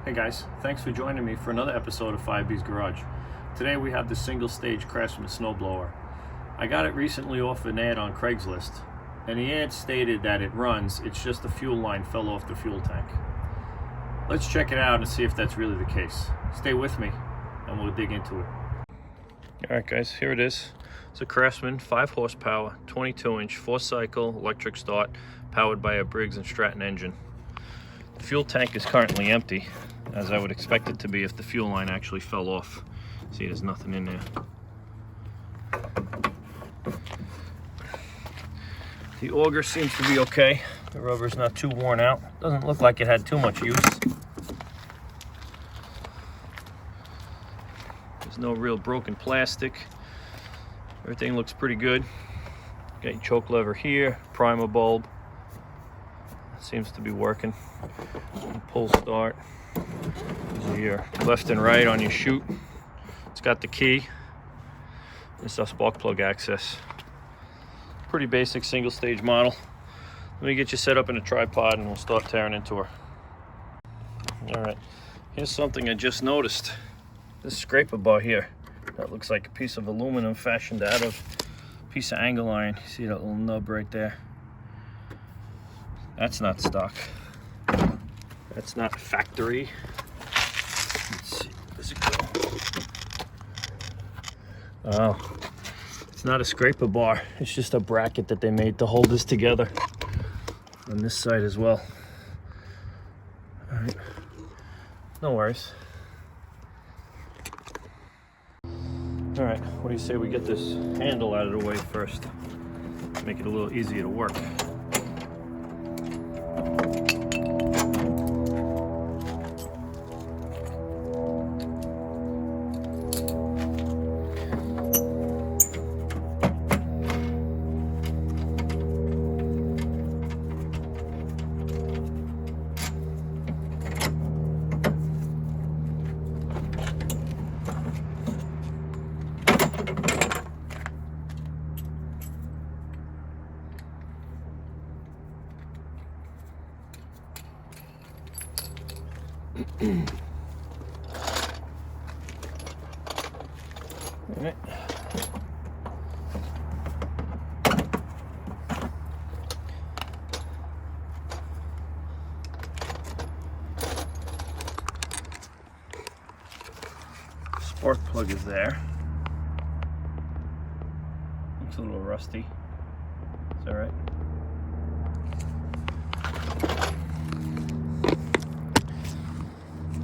Hey guys, thanks for joining me for another episode of 5B's Garage. Today we have the single stage Craftsman Snowblower. I got it recently off an ad on Craigslist, and the ad stated that it runs, it's just the fuel line fell off the fuel tank. Let's check it out and see if that's really the case. Stay with me and we'll dig into it. Alright guys, here it is. It's a Craftsman 5 horsepower, 22-inch, 4-cycle electric start, powered by a Briggs & Stratton engine. The fuel tank is currently empty, as I would expect it to be if the fuel line actually fell off. See, there's nothing in there. The auger seems to be okay. The rubber's not too worn out. Doesn't look like it had too much use. There's no real broken plastic. Everything looks pretty good. Got your choke lever here, primer bulb. Seems to be working. Pull start. These are your left and right on your chute. It's got the key. This is our spark plug access. Pretty basic single stage model. Let me get you set up in a tripod and we'll start tearing into her. Alright, here's something I just noticed. This scraper bar here. That looks like a piece of aluminum fashioned out of a piece of angle iron. You see that little nub right there? That's not stock. That's not factory. Let's see, where's it go? Oh, it's not a scraper bar. It's just a bracket that they made to hold this together. On this side as well. All right, no worries. All right, what do you say we get this handle out of the way first? Make it a little easier to work. All right. Spark plug is there. Looks a little rusty. Is that right?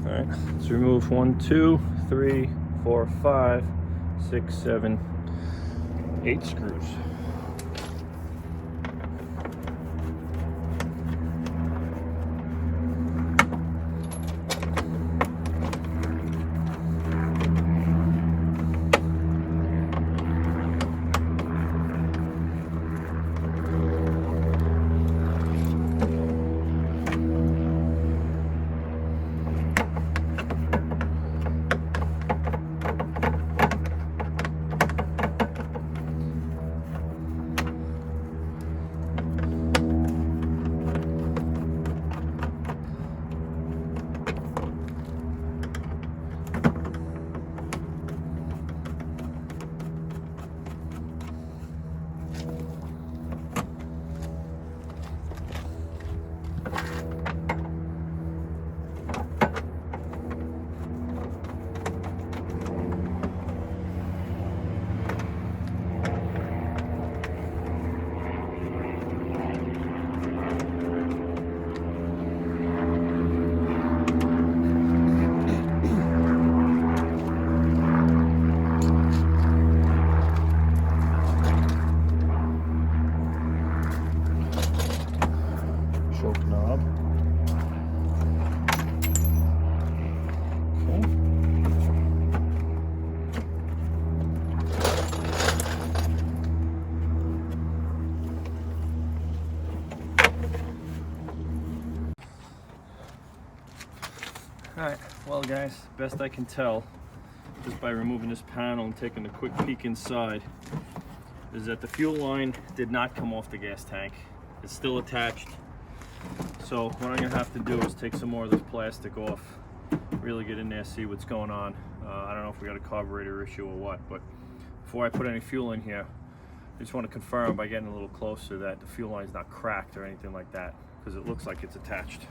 All right, let's remove 1, 2, 3, 4, 5, 6, 7, 8 screws. Choke knob. Okay. All right, well guys, best I can tell, just by removing this panel and taking a quick peek inside, is that the fuel line did not come off the gas tank. It's still attached. So what I'm gonna have to do is take some more of this plastic off really get in there, see what's going on. I don't know if we got a carburetor issue or what, but before I put any fuel in here, I just want to confirm by getting a little closer that the fuel line's not cracked or anything like that, because it looks like it's attached.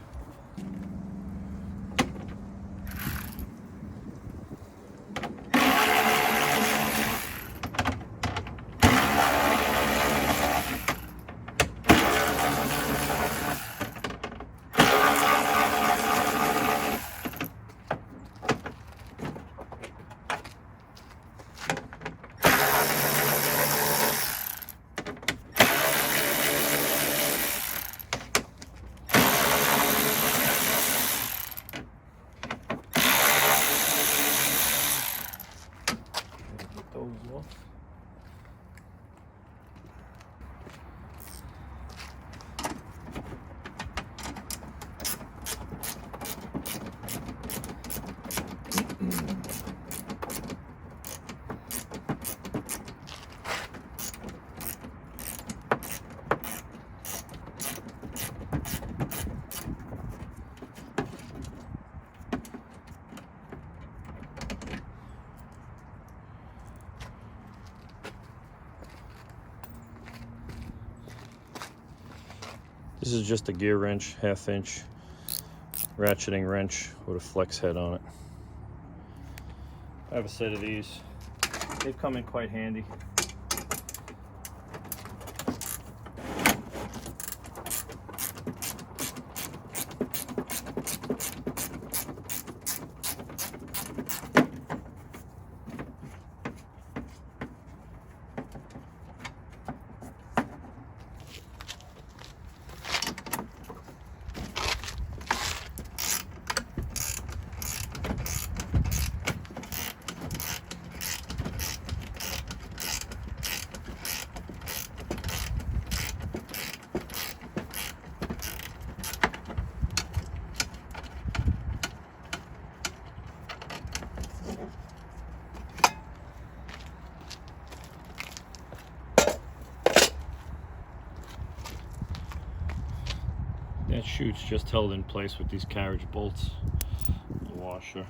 This is just a gear wrench, 1/2 inch ratcheting wrench with a flex head on it. I have a set of these. They come in quite handy. That chute's just held in place with these carriage bolts, a washer,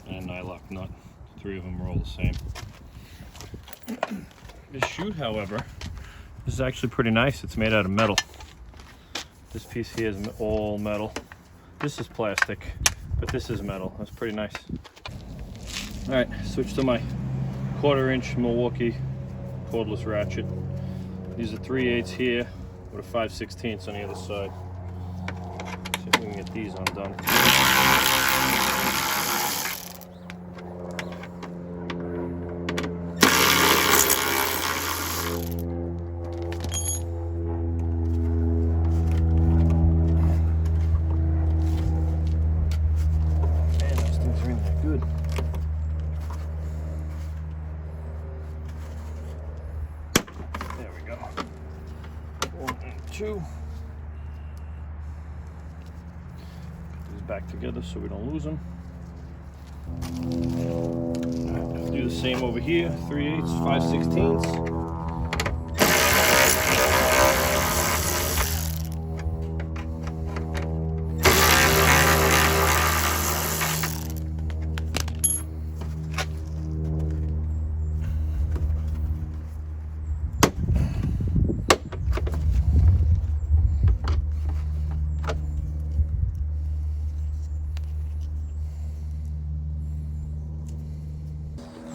and a nylock nut. The 3 of them are all the same. This chute, however, is actually pretty nice. It's made out of metal. This piece here is all metal. This is plastic, but this is metal. That's pretty nice. All right, switch to my 1/4 inch Milwaukee cordless ratchet. These are 3/8 here with a 5/16 on the other side. See if we can get these undone. Man, those things are in there good. There we go. 1 and 2. Put these back together so we don't lose them. Right, do the same over here. 3/8, 5/16.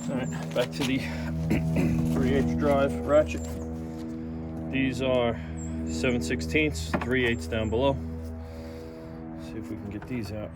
Alright, back to the 3/8 drive ratchet. These are 7/16, 3/8 down below. See if we can get these out.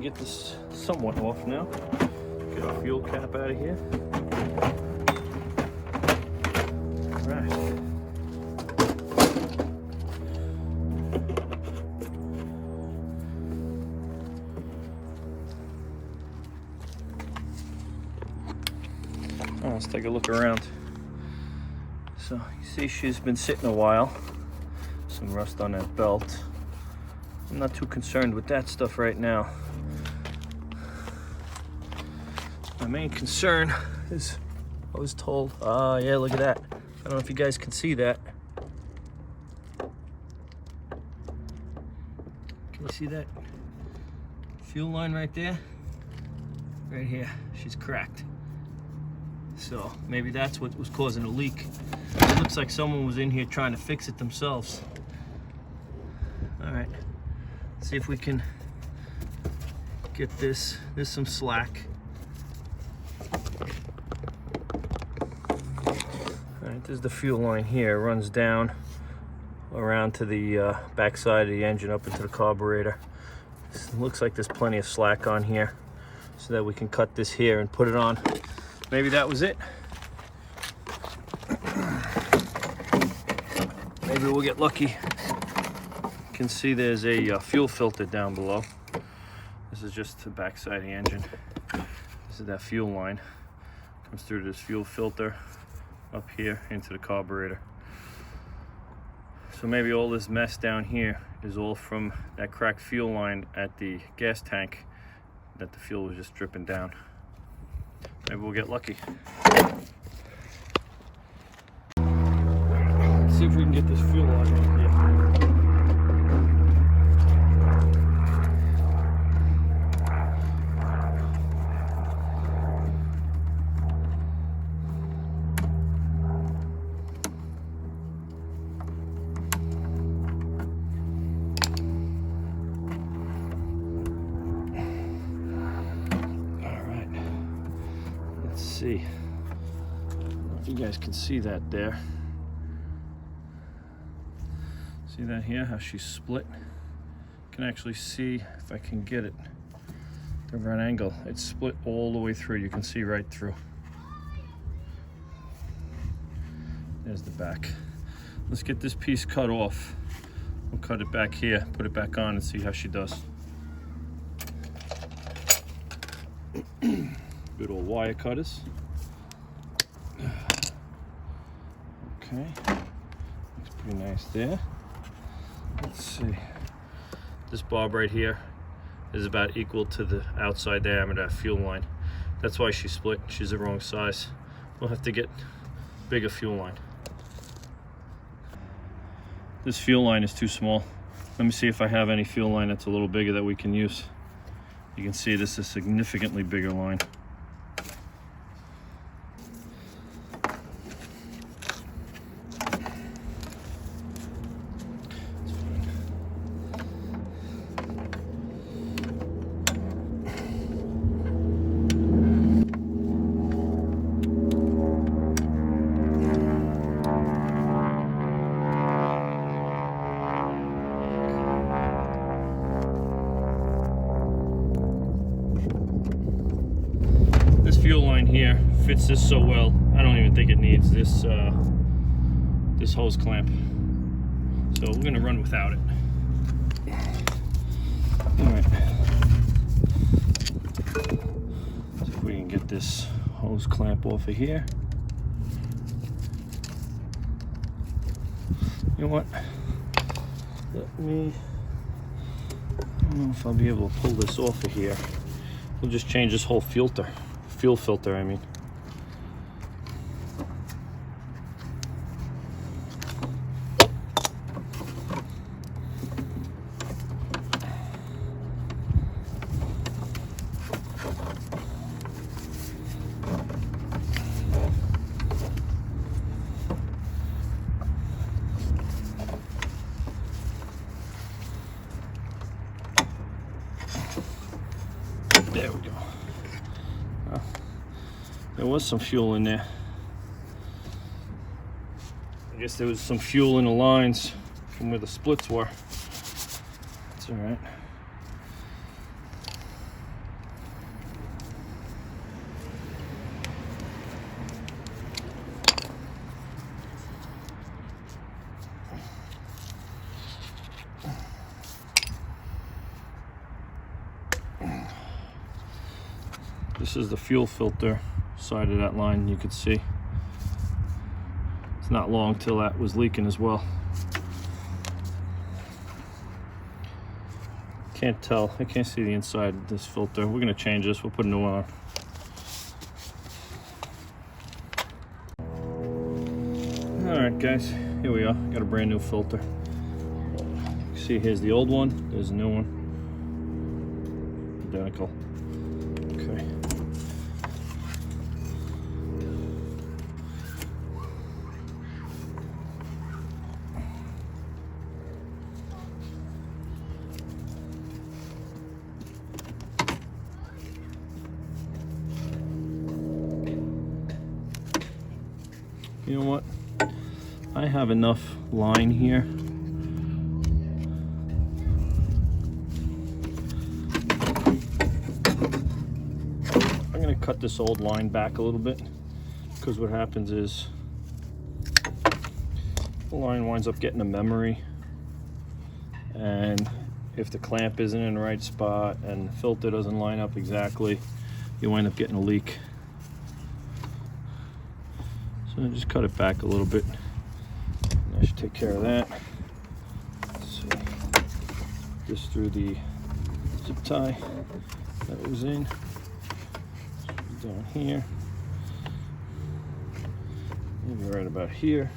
get this somewhat off now. Get our fuel cap out of here. All right. Let's take a look around. So you see she's been sitting a while. Some rust on that belt. I'm not too concerned with that stuff right now. My main concern is, I was told, yeah, look at that. I don't know if you guys can see that. Can you see that fuel line right there? Right here, she's cracked. So maybe that's what was causing a leak. It looks like someone was in here trying to fix it themselves. All right, see if we can get this. There's some slack. All right, there's the fuel line here. It runs down around to the back side of the engine up into the carburetor. It looks like there's plenty of slack on here so that we can cut this here and put it on. Maybe that was it. Maybe we'll get lucky. You can see there's a fuel filter down below. This is just the back side of the engine. This is that fuel line. Comes through this fuel filter up here into the carburetor. So maybe all this mess down here is all from that cracked fuel line at the gas tank that the fuel was just dripping down. Maybe we'll get lucky. Let's see if we can get this fuel line in here. See, I don't know if you guys can see that there. See that here, how she's split? You can actually see, if I can get it the right angle, it's split all the way through. You can see right through. There's the back. Let's get this piece cut off. We'll cut it back here, put it back on and see how she does. Good old wire cutters. Okay, looks pretty nice there. Let's see. This bob right here is about equal to the outside diameter of fuel line. That's why she split. She's the wrong size. We'll have to get bigger fuel line. This fuel line is too small. Let me see if I have any fuel line that's a little bigger that we can use. You can see this is a significantly bigger line. Fuel line here fits this so well. I don't even think it needs this this hose clamp. So we're gonna run without it. All right. So if we can get this hose clamp off of here. You know what? Let me. I don't know if I'll be able to pull this off of here. We'll just change this whole filter. Fuel filter, I mean. There we go. Well, there was some fuel in there. I guess there was some fuel in the lines from where the splits were. That's all right. This is the fuel filter side of that line. You can see it's not long till that was leaking as well. Can't tell. I can't see the inside of this filter. We're gonna change this. We'll put a new one on. All right, guys. Here we are. Got a brand new filter. See, here's the old one. There's a new one. Identical. Okay. You know what? I have enough line here. I'm going to cut this old line back a little bit, because what happens is the line winds up getting a memory, and if the clamp isn't in the right spot and the filter doesn't line up exactly, you wind up getting a leak. So I just cut it back a little bit. That should take care of that. Let's see. This through the zip tie that it was in. Down here. Maybe right about here.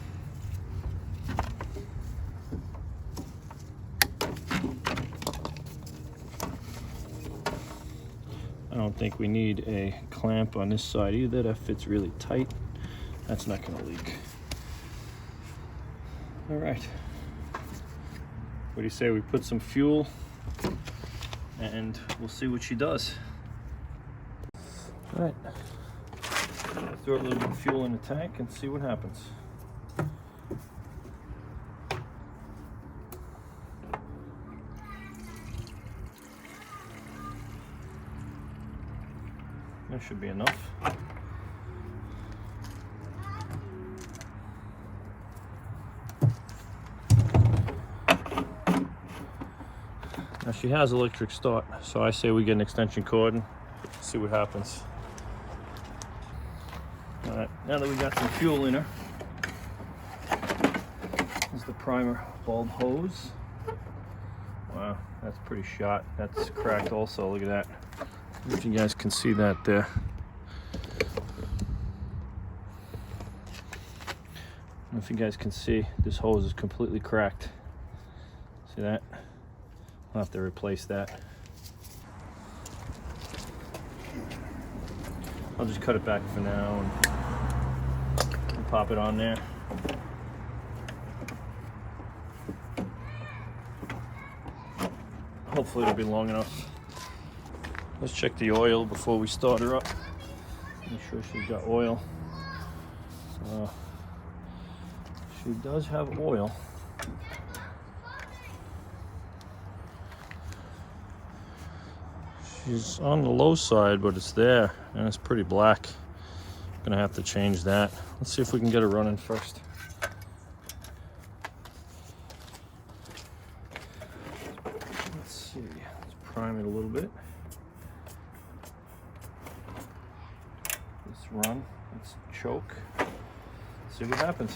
I don't think we need a clamp on this side either. That fits really tight. That's not going to leak. All right. What do you say we put some fuel and we'll see what she does. All right. Throw a little bit of fuel in the tank and see what happens. That should be enough. Now she has electric start, so I say we get an extension cord and see what happens. All right, now that we got some fuel in her, this is the primer bulb hose. Wow, that's pretty shot. That's cracked also, look at that. I don't know if you guys can see that there. I don't know if you guys can see, this hose is completely cracked. See that? I'll have to replace that. I'll just cut it back for now and pop it on there. Hopefully it'll be long enough. Let's check the oil before we start her up. Make sure she's got oil. She does have oil. She's on the low side, but it's there, and it's pretty black. I'm gonna have to change that. Let's see if we can get her running first. Let's see, let's prime it a little bit. Let's run, let's choke. Let's see what happens.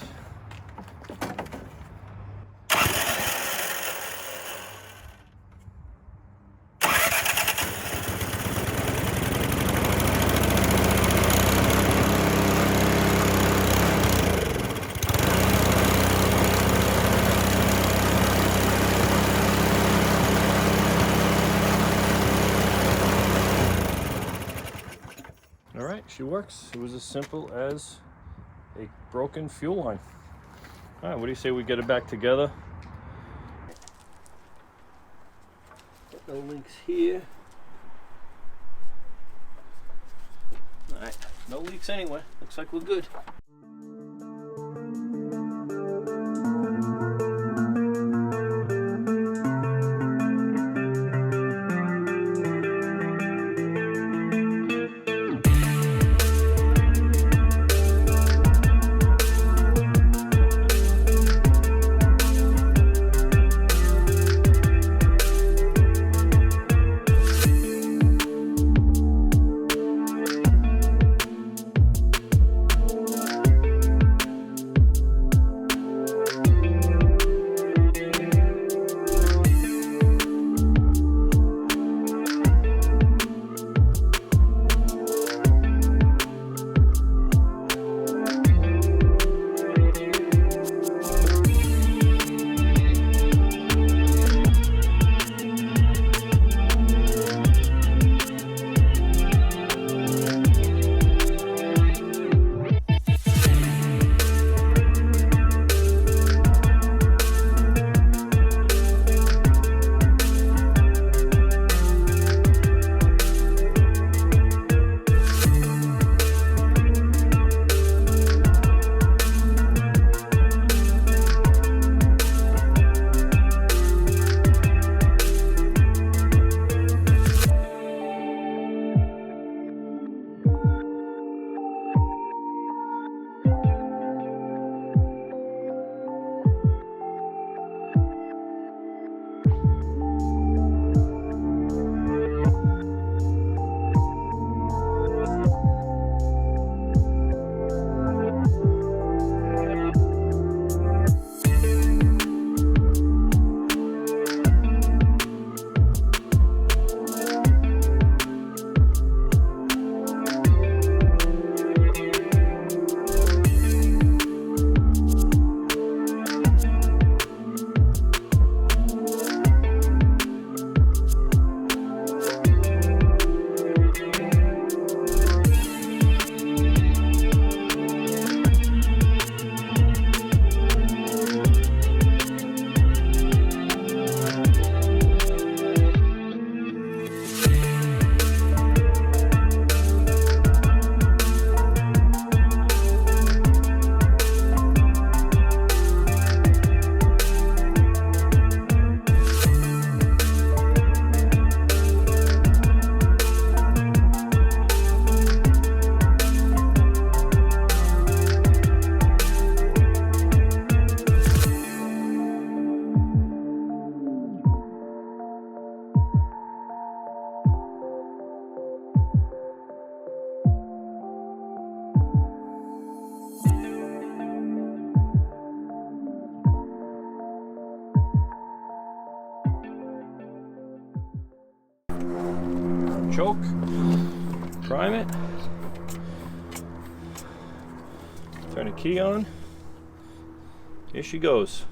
All right, she works. It was as simple as a broken fuel line. All right, what do you say we get it back together? No leaks here. All right, no leaks anyway. Looks like we're good. choke, prime it, turn the key on, here she goes.